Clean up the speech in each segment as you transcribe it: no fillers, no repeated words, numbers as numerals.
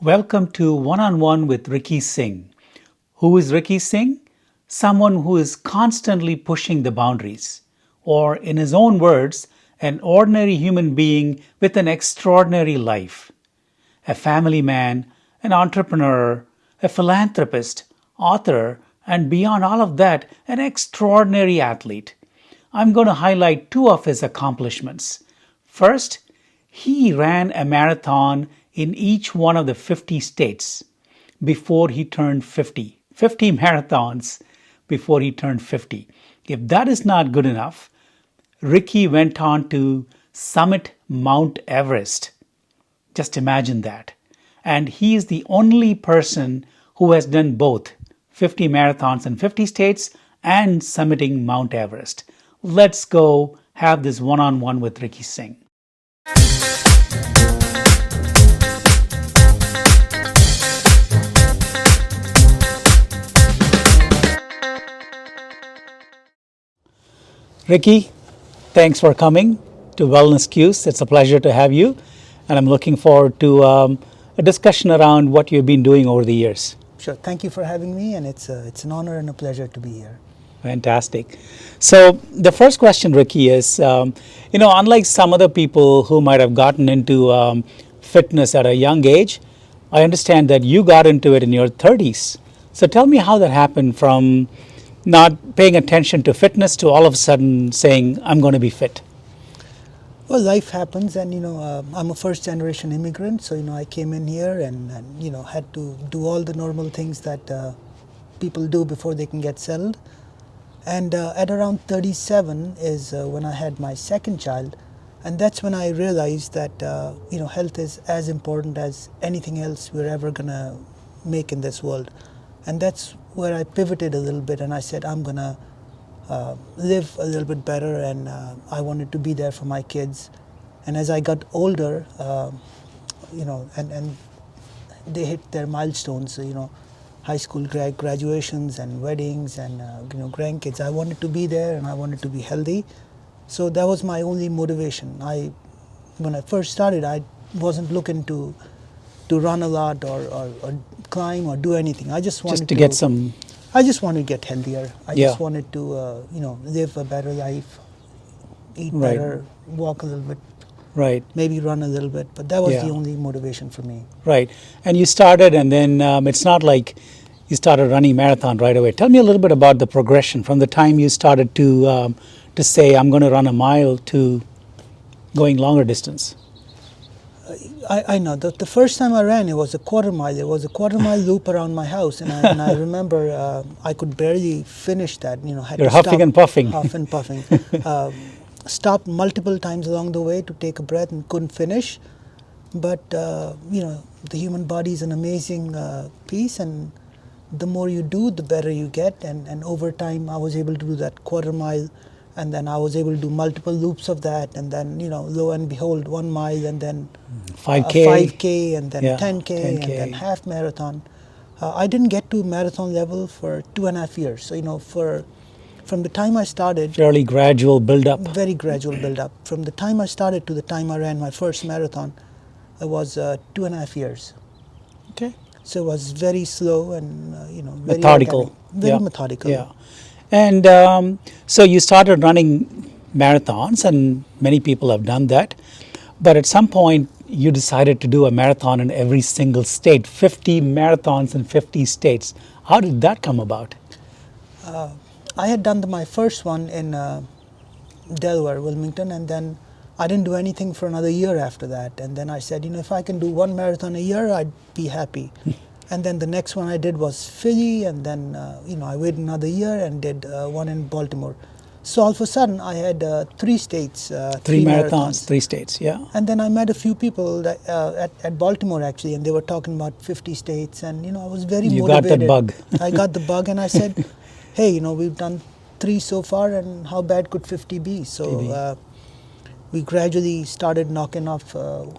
Welcome to One on One with Ricky Singh. Who is Ricky Singh? Someone who is constantly pushing the boundaries, or in his own words, an ordinary human being with an extraordinary life. A family man, an entrepreneur, a philanthropist, author, and beyond all of that, an extraordinary athlete. I'm going to highlight two of his accomplishments. First, he ran a marathon in each one of the 50 states before he turned 50. 50 marathons before he turned 50. If that is not good enough, Ricky went on to summit Mount Everest. Just imagine that. And he is the only person who has done both 50 marathons in 50 states and summiting Mount Everest. Let's go have this one-on-one with Ricky Singh. Ricky, thanks for coming to Wellness Cues. It's a pleasure to have you, and I'm looking forward to a discussion around what you've been doing over the years. Sure. Thank you for having me, and it's an honor and a pleasure to be here. Fantastic. So the first question, Ricky, is, unlike some other people who might have gotten into fitness at a young age, I understand that you got into it in your 30s. So tell me how that happened from not paying attention to fitness to all of a sudden saying, I'm going to be fit. Well, life happens, and I'm a first-generation immigrant, so I came in here and had to do all the normal things that people do before they can get settled. And at around 37 is when I had my second child, and that's when I realized that health is as important as anything else we're ever gonna make in this world. And that's where I pivoted a little bit, and I said I'm gonna live a little bit better, and I wanted to be there for my kids. And as I got older, and they hit their milestones, high school graduations and weddings and grandkids, I wanted to be there and I wanted to be healthy. So that was my only motivation. When I first started, I wasn't looking to run a lot or climb or do anything. I just wanted to get some. I just wanted to get healthier. I Yeah. just wanted to live a better life, eat Right. better, walk a little bit, Right, maybe run a little bit. But that was Yeah. the only motivation for me. right. And you started, and then it's not like you started running marathon right away. Tell me a little bit about the progression from the time you started to say, I'm going to run a mile, to going longer distance. I know. The first time I ran, it was a quarter mile. It was a quarter mile loop around my house, and I remember I could barely finish that. Had You're to huffing stop, and puffing. Huff and puffing. Stopped multiple times along the way to take a breath and couldn't finish. But the human body is an amazing piece, and the more you do, the better you get. And over time, I was able to do that quarter mile, and then I was able to do multiple loops of that, and then lo and behold, 1 mile, and then 5K. 5K, and then Yeah, 10K, and 10K. then half marathon. I didn't get to marathon level for 2.5 years. So from the time I started, Fairly gradual build up. very gradual build up. From the time I started to the time I ran my first marathon, it was 2.5 years. Okay. So it was very slow and very Methodical. organic, very Yeah. methodical. Yeah. And so you started running marathons, and many people have done that. But at some point, you decided to do a marathon in every single state, 50 marathons in 50 states. How did that come about? I had done my first one in Delaware, Wilmington, and then I didn't do anything for another year after that. And then I said, if I can do one marathon a year, I'd be happy. And then the next one I did was Philly, and then I waited another year and did one in Baltimore. So all of a sudden, I had 3 states, Three marathons, 3 states, yeah. And then I met a few people that, at Baltimore actually, and they were talking about 50 states, and I was very You got motivated. that bug. I got the bug, and I said, hey, we've done 3 so far, and how bad could 50 be? So we gradually started knocking off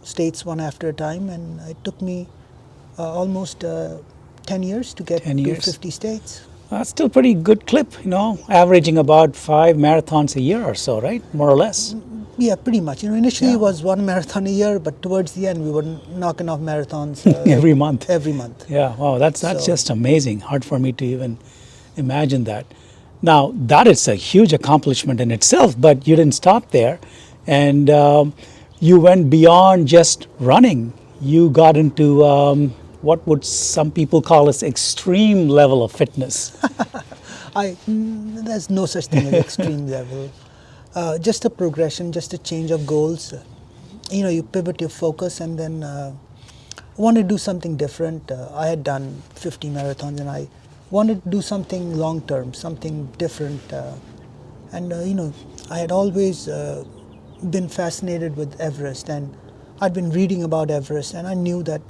states one after a time, and it took me almost 10 years to get 10 to years. 50 states. That's still pretty good clip, averaging about 5 marathons a year or so, right? More or less. Yeah, pretty much. Initially it Yeah. was one marathon a year, but towards the end we were knocking off marathons Every month. every month. Yeah, wow, that's So just amazing. Hard for me to even imagine that. Now, that is a huge accomplishment in itself, but you didn't stop there, and you went beyond just running. You got into what would some people call as extreme level of fitness. there's no such thing as extreme level. Just a progression, just a change of goals. You pivot your focus and then want to do something different. I had done 50 marathons and I wanted to do something long term, something different. And I had always been fascinated with Everest, and I'd been reading about Everest, and I knew that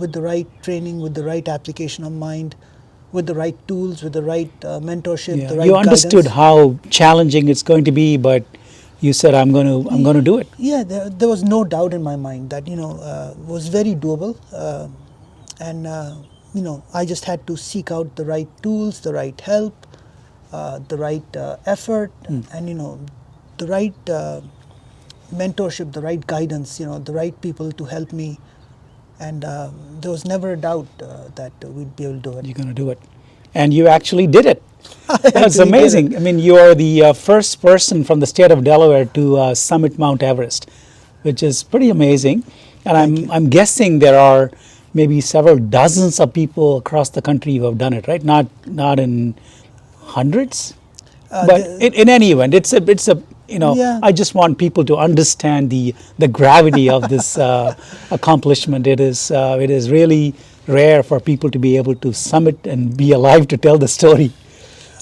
with the right training, with the right application of mind, with the right tools, with the right mentorship, Yeah, the you right understood guidance. how challenging it's going to be, but you said, I'm going to do it." Yeah, there was no doubt in my mind that was very doable, and I just had to seek out the right tools, the right help, the right effort, and the right mentorship, the right guidance, the right people to help me, and there was never a doubt that we'd be able to do it. You're going to do it. And you actually did it. I That's actually did it. amazing. I mean, you are the first person from the state of Delaware to summit Mount Everest, which is pretty amazing. And Thank you. I'm guessing there are maybe several dozens of people across the country who have done it, right? Not in hundreds, but The, in any event, it's a yeah, I just want people to understand the gravity of this accomplishment. It is really rare for people to be able to summit and be alive to tell the story.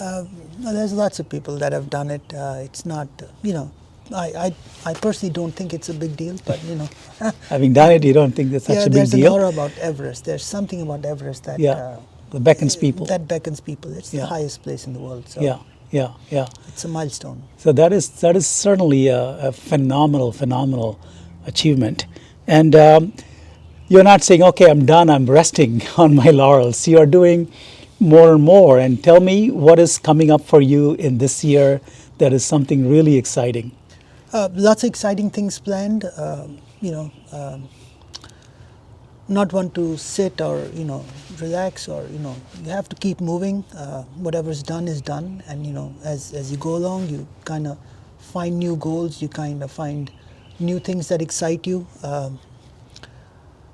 well, there's lots of people that have done it. It's not, I personally don't think it's a big deal, but Having done it, you don't think that's such yeah, a big there's an deal? aura about Everest. There's something about Everest that Yeah, that beckons people. that beckons people. It's the Yeah, highest place in the world, so yeah, yeah, yeah. it's a milestone. So that is certainly a phenomenal achievement. And you're not saying, "Okay, I'm done. I'm resting on my laurels." You are doing more and more. And tell me what is coming up for you in this year that is something really exciting. Lots of exciting things planned. Not want to sit or relax, or you have to keep moving. Whatever's done is done, and as you go along, you kind of find new goals. You kind of find new things that excite you.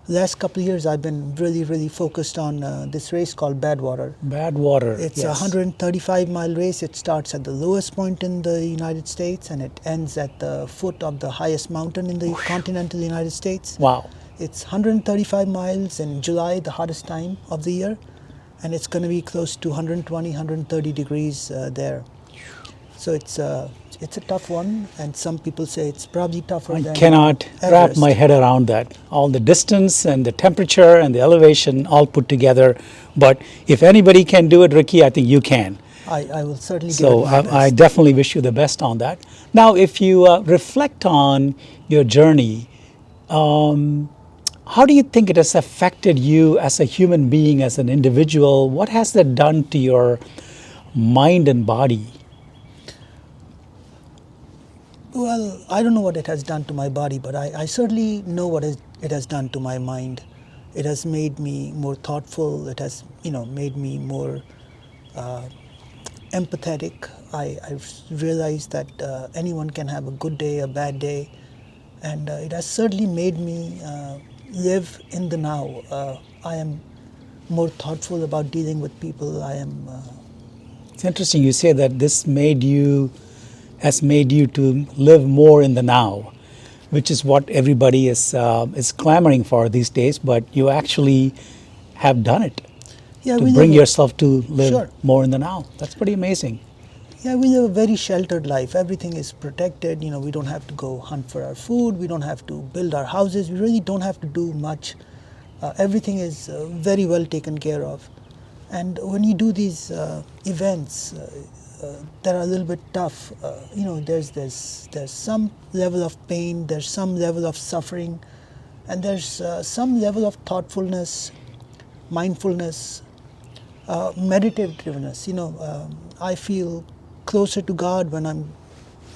Last couple of years, I've been really focused on this race called Badwater. Badwater, It's a yes. 135-mile race. It starts at the lowest point in the United States and it ends at the foot of the highest mountain in the continental United States. Wow. It's 135 miles in July, the hottest time of the year, and it's going to be close to 120, 130 degrees there. So it's a tough one, and some people say it's probably tougher I than cannot wrap Everest. my head around that. All the distance and the temperature and the elevation all put together. But if anybody can do it, Ricky, I think you can. I will certainly give So it my best. I definitely wish you the best on that. Now, if you reflect on your journey, how do you think it has affected you as a human being, as an individual? What has that done to your mind and body? Well, I don't know what it has done to my body, but I certainly know what it has done to my mind. It has made me more thoughtful. It has, made me more empathetic. I've realized that anyone can have a good day, a bad day, and it has certainly made me live in the now. I am more thoughtful about dealing with people. I am. It's interesting you say that this has made you to live more in the now, which is what everybody is clamoring for these days. But you actually have done it Yeah, to we bring live. yourself to live Sure. more in the now. That's pretty amazing. Yeah, we live a very sheltered life. Everything is protected. We don't have to go hunt for our food. We don't have to build our houses. We really don't have to do much. Everything is very well taken care of. And when you do these events that are a little bit tough, there's some level of pain, there's some level of suffering, and there's some level of thoughtfulness, mindfulness, meditativeness. I feel closer to God when I'm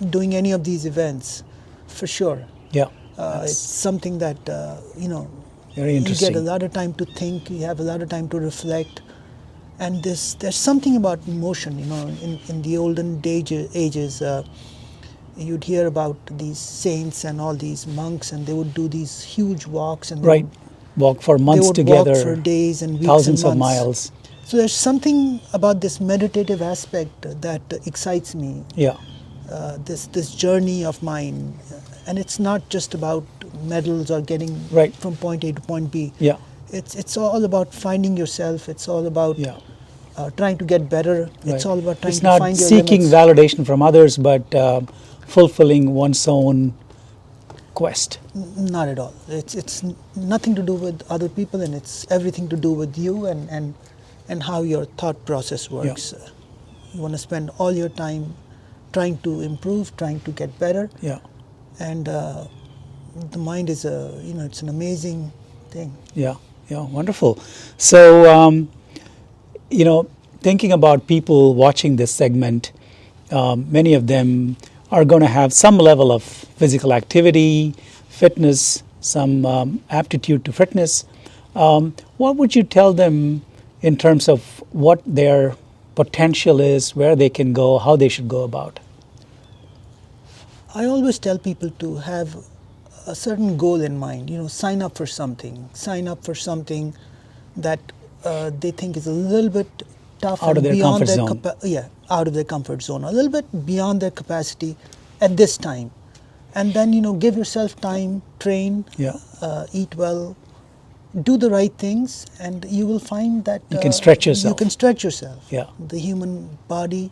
doing any of these events, for sure. Yeah. It's something that Very you get interesting. a lot of time to think. You have a lot of time to reflect, and there's something about emotion. In the olden ages, you'd hear about these saints and all these monks, and they would do these huge walks, and Right. Walk for they months would together, walk for days and weeks thousands and of months. miles. So there's something about this meditative aspect that excites me. Yeah. This journey of mine, and it's not just about medals or getting Right. from point A to point B. Yeah. It's all about finding yourself. It's all about Yeah. trying to get better. It's Right. all about trying It's to not find your seeking limits. validation from others, but fulfilling one's own quest. Not at all. It's nothing to do with other people, and it's everything to do with you and how your thought process works. You want to spend all your time trying to improve, trying to get better, Yeah. and the mind is it's an amazing thing. Yeah. Yeah. Wonderful. So, thinking about people watching this segment, many of them are going to have some level of physical activity, fitness, some aptitude to fitness. What would you tell them in terms of what their potential is, where they can go, how they should go about? I always tell people to have a certain goal in mind. Sign up for something. Sign up for something that they think is a little bit tough Out of and their beyond comfort their zone. out of their comfort zone, a little bit beyond their capacity at this time, and then give yourself time, train, Yeah. eat well, do the right things, and you will find that You can stretch You yourself. can stretch yourself. Yeah. The human body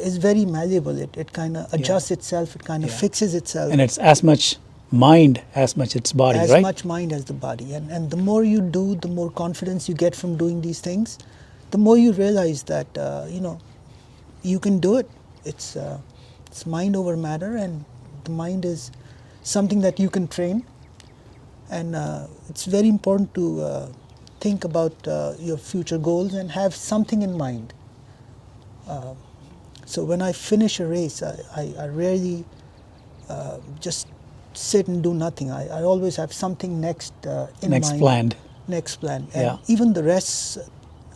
is very malleable. It kind of adjusts itself. It kind of Yeah. fixes itself. And it's as much mind as much its body, as right? much mind as the body, and the more you do, the more confidence you get from doing these things, the more you realize that you can do it. It's mind over matter, and the mind is something that you can train, and it's very important to think about your future goals and have something in mind. So when I finish a race, I rarely just sit and do nothing. I always have something next in Next mind. planned. Next plan. And Yeah. even the rests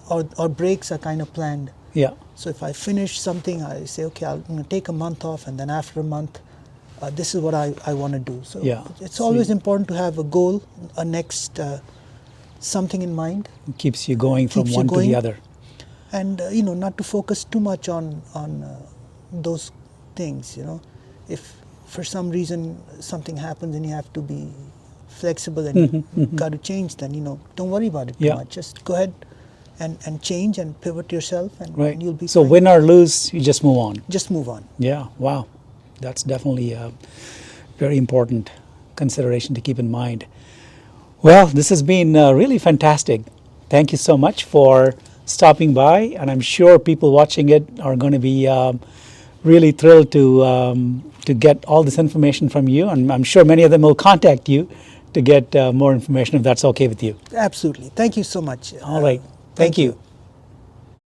or breaks are kind of planned. Yeah. So if I finish something, I say, okay, I'm going to take a month off, and then after a month, this is what I want to do. So Yeah. it's always important to have a goal, a next something in mind, It keeps you going from Keeps you one to going. the other. and not to focus too much on those things. If for some reason something happens and you have to be flexible and got to change, then don't worry about it too Yeah. much. Just go ahead and change and pivot yourself, and Right. you'll be So fine. win or lose, you just move on. Just move on. Yeah. Wow. That's definitely a very important consideration to keep in mind. Well, this has been really fantastic. Thank you so much for stopping by, and I'm sure people watching it are going to be really thrilled to get all this information from you, and I'm sure many of them will contact you to get more information if that's okay with you. Absolutely. Thank you so much. All right. Thank you.